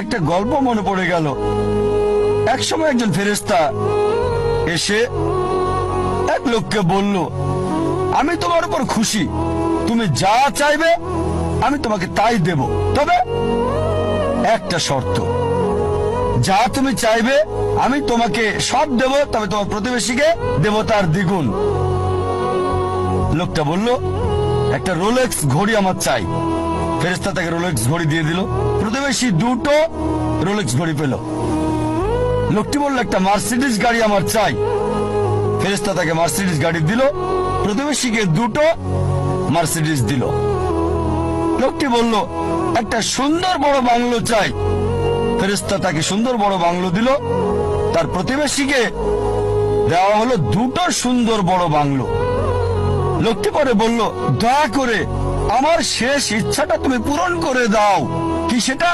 একটা গল্প মনে পড়ে গেল। একসময় একজন ফেরেশতা এসে এক লোককে বলল, আমি তোমার উপর খুশি, তুমি যা চাইবে আমি তোমাকে তাই দেব, তবে একটা শর্ত, যা তুমি চাইবে আমি তোমাকে সব দেব, তবে তোমার প্রতিবেশীকে দেব তার দ্বিগুণ। লোকটা বলল, একটা রোলেক্স ঘড়ি আমার চাই। ফেরেশতা তাকে রোলেক্স ঘড়ি দিয়ে দিল। প্রতিবেশী দুটো রোলেক্স ঘড়ি পেল। লোকটি বলল, একটা মার্সিডিজ গাড়ি আমার চাই। ফেরেশতা তাকে মার্সিডিজ গাড়ি দিল। প্রতিবেশীকে দুটো মার্সিডিজ দিল। লোকটি বলল, একটা সুন্দর বড় বাংলো চাই। ফেরেশতা তাকে সুন্দর বড় বাংলো দিল। তার প্রতিবেশীকে দেওয়া হলো দুটো সুন্দর বড় বাংলো। লোকটি পরে বলল, দয়া করে আমার শেষ ইচ্ছাটা তুমি পূরণ করে দাও। কি সেটা?